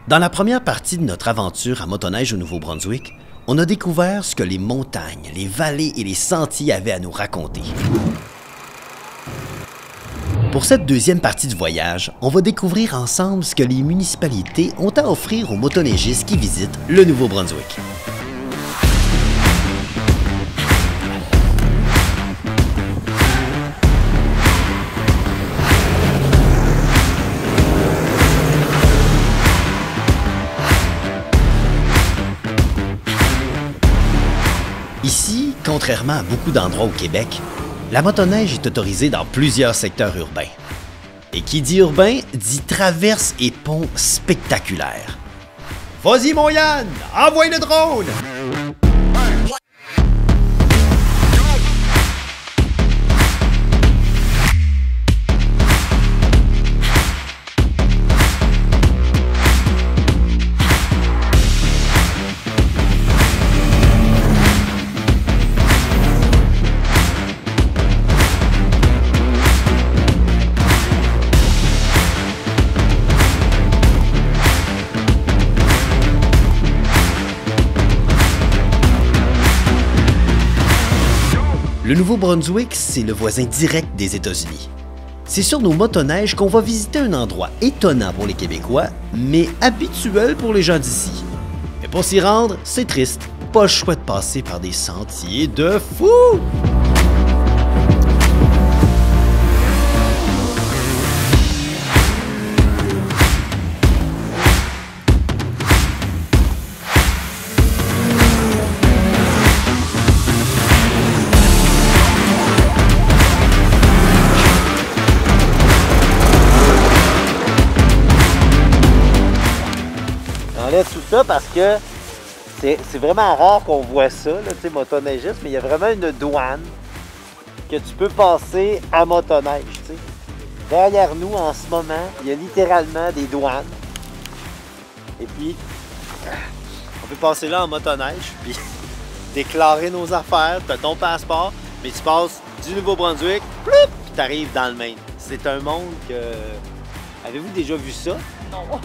Dans la première partie de notre aventure à motoneige au Nouveau-Brunswick, on a découvert ce que les montagnes, les vallées et les sentiers avaient à nous raconter. Pour cette deuxième partie du voyage, on va découvrir ensemble ce que les municipalités ont à offrir aux motoneigistes qui visitent le Nouveau-Brunswick. Ici, contrairement à beaucoup d'endroits au Québec, la motoneige est autorisée dans plusieurs secteurs urbains. Et qui dit urbain, dit traverses et ponts spectaculaires. Vas-y mon Yann, envoie le drone! Le Nouveau-Brunswick, c'est le voisin direct des États-Unis. C'est sur nos motoneiges qu'on va visiter un endroit étonnant pour les Québécois, mais habituel pour les gens d'ici. Mais pour s'y rendre, c'est triste. Pas le choix de passer par des sentiers de fou! Tout ça parce que c'est vraiment rare qu'on voit ça, tu sais, motoneigiste, mais il y a vraiment une douane que tu peux passer à motoneige, tu sais. Derrière nous, en ce moment, il y a littéralement des douanes. Et puis, on peut passer là en motoneige, puis déclarer nos affaires, tu as ton passeport, mais tu passes du Nouveau-Brunswick, puis tu arrives dans le Maine. C'est un monde que... Avez-vous déjà vu ça? Non.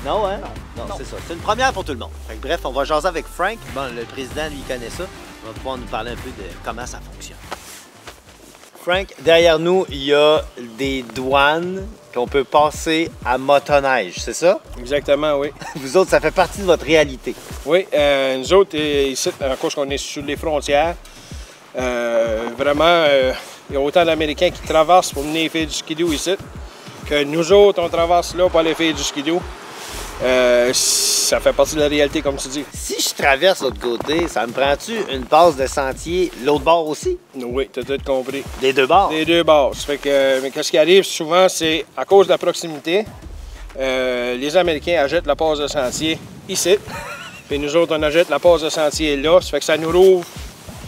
Non, hein? Non, c'est ça. C'est une première pour tout le monde. Fait que, bref, on va jaser avec Frank. Bon, le président, lui, connaît ça. Il va pouvoir nous parler un peu de comment ça fonctionne. Frank, derrière nous, il y a des douanes qu'on peut passer à motoneige, c'est ça? Exactement, oui. Vous autres, ça fait partie de votre réalité. Oui, nous autres, ici, à cause qu'on est sur les frontières, vraiment, il y a autant d'Américains qui traversent pour venir faire du skidoo ici, que nous autres, on traverse là pour aller faire du skidoo. Ça fait partie de la réalité, comme tu dis. Si je traverse l'autre côté, ça me prend-tu une passe de sentier l'autre bord aussi? Oui, tu as tout compris. Des deux bords? Des deux bords. Ça fait que, mais qu'est-ce qui arrive souvent, c'est à cause de la proximité, les Américains achètent la passe de sentier ici, puis nous autres, on achète la passe de sentier là. Ça fait que ça nous rouvre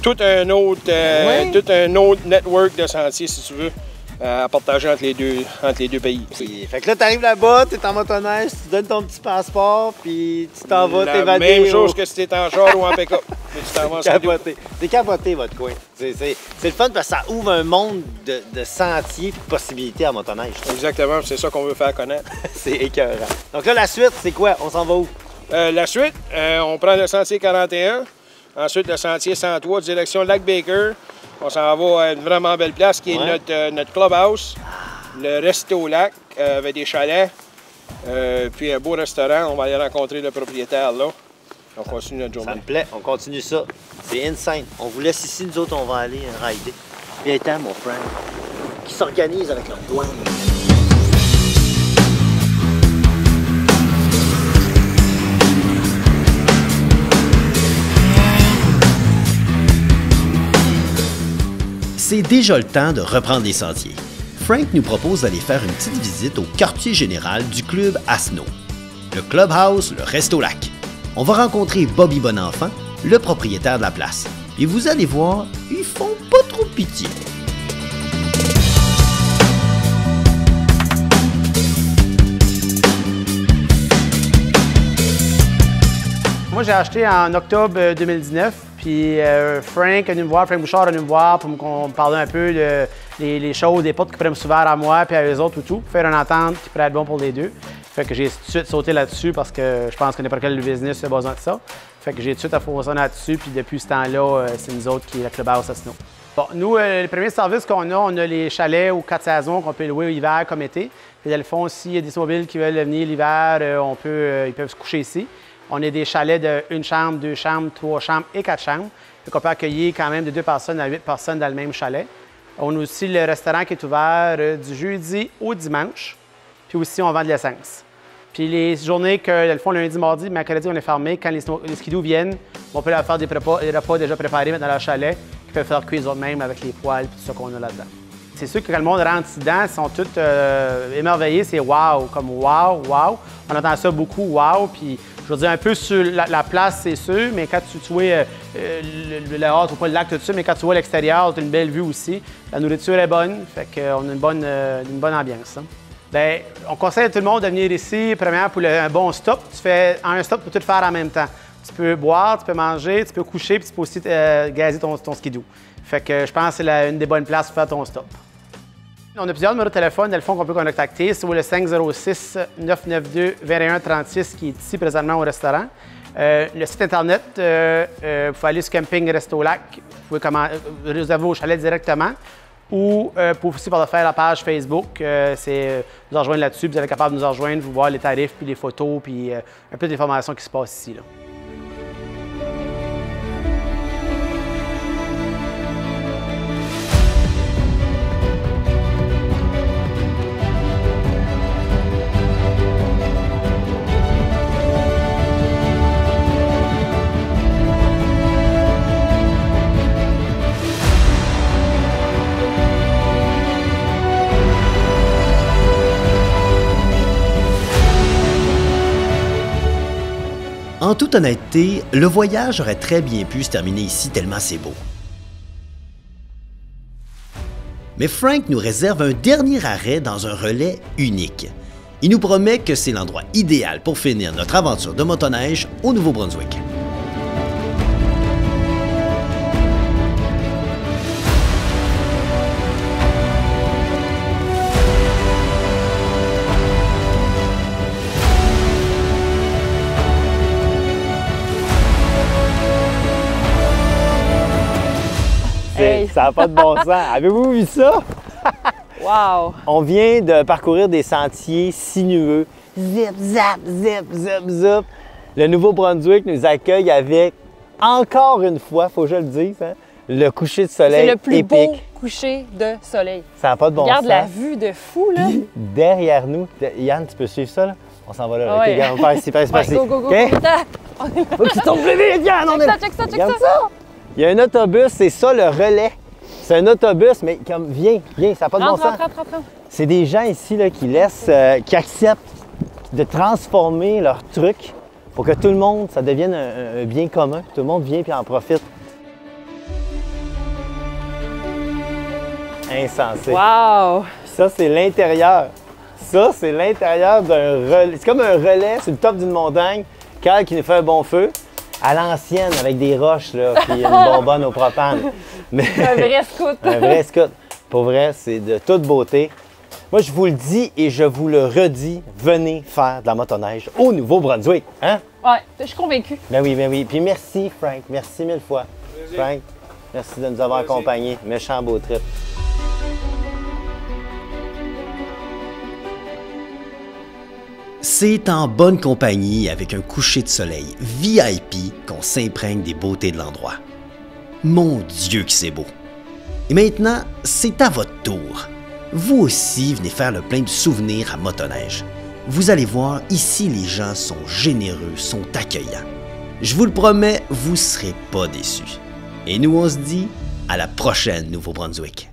tout un autre network de sentiers, si tu veux. À partager entre les deux pays. Puis, fait que là, tu arrives là-bas, tu es en motoneige, tu donnes ton petit passeport, puis tu t'en vas t'évader. Même chose que si tu es en char ou en pick-up. T'es capoté, votre coin. C'est le fun parce que ça ouvre un monde de sentiers et de possibilités en motoneige. Exactement, c'est ça qu'on veut faire connaître. C'est écœurant. Donc là, la suite, c'est quoi? On s'en va où? La suite, on prend le sentier 41, ensuite le sentier 103, direction Lac-Baker. On s'en va à une vraiment belle place qui est notre clubhouse, le Resto Lac avec des chalets, puis un beau restaurant. On va aller rencontrer le propriétaire là. On continue notre journée. Ça me plaît, on continue ça. C'est insane. On vous laisse ici, nous autres, on va aller rider. Viens-t'en, mon frère, qui s'organise avec leur douane. C'est déjà le temps de reprendre les sentiers. Frank nous propose d'aller faire une petite visite au quartier général du club Asno, le Clubhouse, le Resto Lac. On va rencontrer Bobby Bonenfant, le propriétaire de la place. Et vous allez voir, ils font pas trop pitié. Moi, j'ai acheté en octobre 2019. Puis Frank Bouchard est venu me voir pour me parler un peu des choses, des portes qui pourraient me s'ouvrir à moi puis à eux autres, tout, pour faire une entente qui pourrait être bon pour les deux. Fait que j'ai tout de suite sauté là-dessus parce que je pense que n'importe quel business a besoin de ça. Fait que j'ai tout de suite affoncé là-dessus, puis depuis ce temps-là, c'est nous autres qui est le clubhouse à Snow. Bon, nous, les premiers services qu'on a, on a les chalets aux 4 saisons qu'on peut louer hiver comme été. Puis dans le fond, s'il y a des automobiles qui veulent venir l'hiver, ils peuvent se coucher ici. On a des chalets de 1 chambre, 2 chambres, 3 chambres et 4 chambres. Donc on peut accueillir quand même de 2 personnes à 8 personnes dans le même chalet. On a aussi le restaurant qui est ouvert du jeudi au dimanche. Puis aussi, on vend de l'essence. Puis les journées que, le fond, lundi, mardi, mercredi, on est fermé. Quand les skidoo viennent, on peut leur faire des repas déjà préparés dans leur chalet, qu'ils peuvent faire cuire eux-mêmes avec les poêles et tout ça qu'on a là-dedans. C'est sûr que quand le monde rentre dedans, ils sont tous émerveillés. C'est wow, comme wow, wow. On entend ça beaucoup, wow. Puis je veux dire, un peu sur la place, c'est sûr, mais quand tu vois le hors, pas le lac, tout ça, mais quand tu vois l'extérieur, tu as une belle vue aussi. La nourriture est bonne, fait qu'on a une bonne ambiance. Hein. Bien, on conseille à tout le monde de venir ici, premièrement, pour un bon stop. Tu fais un stop pour tout faire en même temps. Tu peux boire, tu peux manger, tu peux coucher, puis tu peux aussi gazer ton skidoo. Fait que je pense que c'est une des bonnes places pour faire ton stop. On a plusieurs numéros de téléphone, dans le fond, qu'on peut contacter. C'est le 506-992-2136 qui est ici présentement au restaurant. Le site Internet, vous pouvez aller sur Camping Resto Lac. Vous pouvez réserver au chalet directement. Ou vous pouvez aussi faire la page Facebook. Nous rejoindre là-dessus. Vous êtes capable de nous rejoindre, vous voir les tarifs, puis les photos, puis un peu d'informations qui se passent ici. Là. En toute honnêteté, le voyage aurait très bien pu se terminer ici tellement c'est beau. Mais Frank nous réserve un dernier arrêt dans un relais unique. Il nous promet que c'est l'endroit idéal pour finir notre aventure de motoneige au Nouveau-Brunswick. Hey. Ça n'a pas de bon sens. Avez-vous vu ça? Wow! On vient de parcourir des sentiers sinueux. Zip, zap, zip, zip, zip. Le Nouveau-Brunswick nous accueille avec, encore une fois, faut que je le dise, hein, le coucher de soleil épique. C'est le plus beau coucher de soleil. Ça n'a pas de bon sens. Regarde la vue de fou, là. Puis, derrière nous, Yann, tu peux suivre ça, là? On s'en va là. Ouais. OK, regarde, on part ici, par ici, par ici. Go, go, go, OK? go. Faut que tu tombes plus vite, Yann! Check ça. Regarde ça! Il y a un autobus, c'est ça le relais. C'est un autobus, mais comme, viens, ça n'a pas de bon sens. Rentre. C'est des gens ici là, qui qui acceptent de transformer leur truc pour que tout le monde, ça devienne un bien commun. Tout le monde vient et en profite. Insensé. Wow! Ça, c'est l'intérieur. Ça, c'est l'intérieur d'un relais. C'est comme un relais sur le top d'une montagne. Carl qui nous fait un bon feu. À l'ancienne, avec des roches, là, puis une bonbonne au propane. Mais... Un vrai scout. Un vrai scout. Pour vrai, c'est de toute beauté. Moi, je vous le dis et je vous le redis, venez faire de la motoneige au Nouveau-Brunswick. Hein? Ouais, je suis convaincue. Ben oui. Puis merci, Frank. Merci 1000 fois. Plaisir. Frank, merci de nous avoir accompagnés. Méchant beau trip. C'est en bonne compagnie avec un coucher de soleil VIP qu'on s'imprègne des beautés de l'endroit. Mon Dieu que c'est beau! Et maintenant, c'est à votre tour. Vous aussi venez faire le plein de souvenirs à motoneige. Vous allez voir, ici les gens sont généreux, sont accueillants. Je vous le promets, vous ne serez pas déçus. Et nous on se dit à la prochaine Nouveau-Brunswick.